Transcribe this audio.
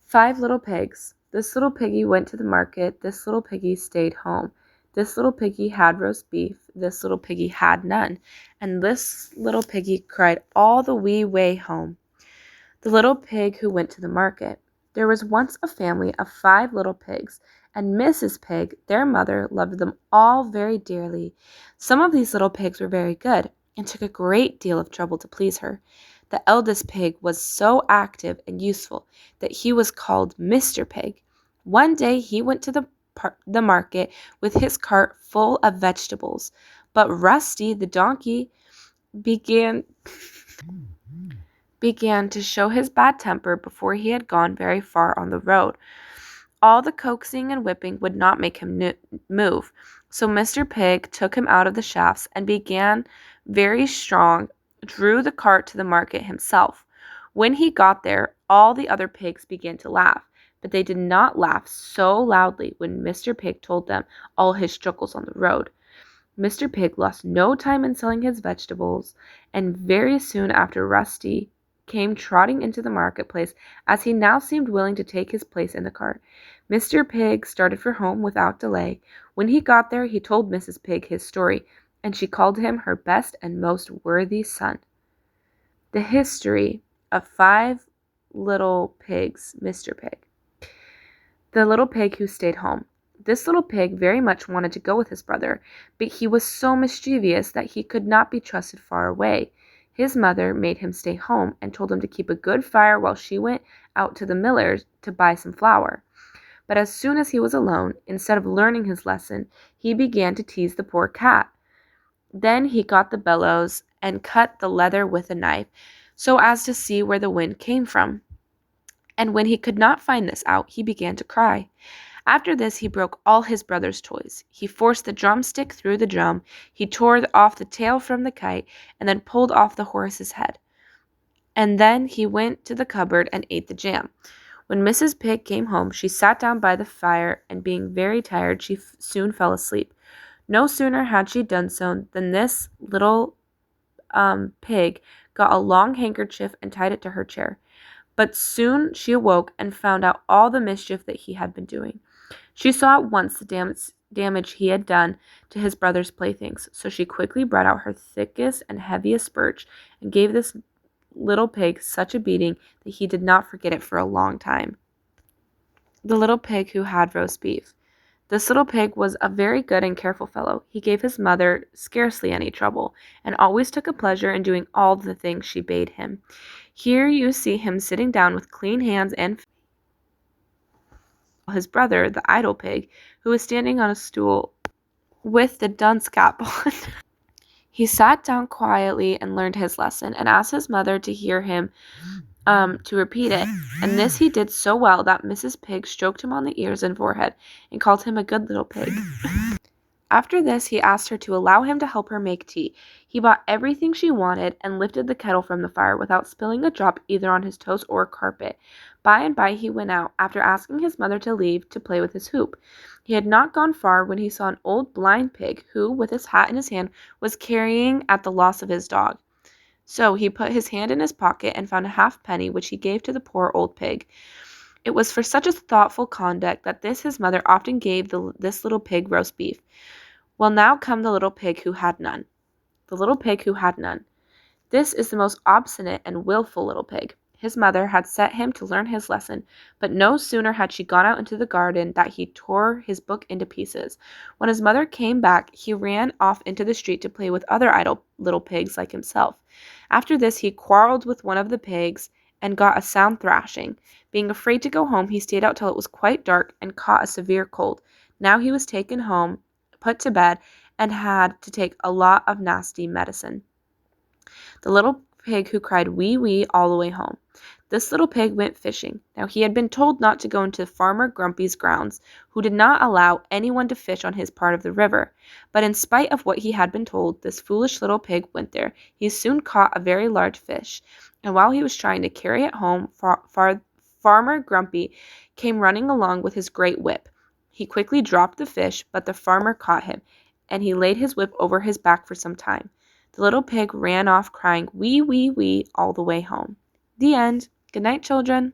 5 little pigs. This little piggy went to the market. This little piggy stayed home. This little piggy had roast beef. This little piggy had none. And this little piggy cried all the wee way home. The little pig who went to the market. There was once a family of 5 little pigs, and Mrs. Pig, their mother, loved them all very dearly. Some of these little pigs were very good, and took a great deal of trouble to please her. The eldest pig was so active and useful that he was called Mr. Pig. One day he went to the market with his cart full of vegetables, but Rusty, the donkey, began to show his bad temper before he had gone very far on the road. All the coaxing and whipping would not make him move, so Mr. Pig took him out of the shafts and drew the cart to the market himself. When he got there, all the other pigs began to laugh, but they did not laugh so loudly when Mr. Pig told them all his struggles on the road. Mr. Pig lost no time in selling his vegetables, and very soon after Rusty came trotting into the marketplace, as he now seemed willing to take his place in the cart. Mr. Pig started for home without delay. When he got there, he told Mrs. Pig his story, and she called him her best and most worthy son. The history of 5 little pigs, Mr. Pig. The little pig who stayed home. This little pig very much wanted to go with his brother, but he was so mischievous that he could not be trusted far away. His mother made him stay home and told him to keep a good fire while she went out to the miller's to buy some flour. But as soon as he was alone, instead of learning his lesson, he began to tease the poor cat. Then he got the bellows and cut the leather with a knife, so as to see where the wind came from. And when he could not find this out, he began to cry. After this, he broke all his brother's toys. He forced the drumstick through the drum. He tore off the tail from the kite, and then pulled off the horse's head. And then he went to the cupboard and ate the jam. When Mrs. Pig came home, she sat down by the fire, and being very tired, she soon fell asleep. No sooner had she done so than this little pig got a long handkerchief and tied it to her chair. But soon she awoke and found out all the mischief that he had been doing. She saw at once the damage he had done to his brother's playthings, so she quickly brought out her thickest and heaviest birch and gave this little pig such a beating that he did not forget it for a long time. The little pig who had roast beef. This little pig was a very good and careful fellow. He gave his mother scarcely any trouble, and always took a pleasure in doing all the things she bade him. Here you see him sitting down with clean hands and his brother, the idle pig, who was standing on a stool with the dunce cap on. He sat down quietly and learned his lesson, and asked his mother to hear him to repeat it, and this he did so well that Mrs. Pig stroked him on the ears and forehead, and called him a good little pig. After this, he asked her to allow him to help her make tea. He bought everything she wanted, and lifted the kettle from the fire without spilling a drop either on his toast or carpet. By and by he went out, after asking his mother to leave to play with his hoop. He had not gone far when he saw an old blind pig, who, with his hat in his hand, was carrying at the loss of his dog. So he put his hand in his pocket and found a halfpenny, which he gave to the poor old pig. It was for such a thoughtful conduct that this his mother often gave this little pig roast beef. Well, now come the little pig who had none. The little pig who had none. This is the most obstinate and willful little pig. His mother had set him to learn his lesson, but no sooner had she gone out into the garden than he tore his book into pieces. When his mother came back, he ran off into the street to play with other idle little pigs like himself. After this, he quarreled with one of the pigs and got a sound thrashing. Being afraid to go home, he stayed out till it was quite dark and caught a severe cold. Now he was taken home, put to bed, and had to take a lot of nasty medicine. The little pig who cried wee wee all the way home. This little pig went fishing. Now he had been told not to go into Farmer Grumpy's grounds, who did not allow anyone to fish on his part of the river. But in spite of what he had been told, this foolish little pig went there. He soon caught a very large fish, and while he was trying to carry it home, Farmer Grumpy came running along with his great whip. He quickly dropped the fish, but the farmer caught him, and he laid his whip over his back for some time. The little pig ran off crying wee wee wee all the way home. The end. Good night, children.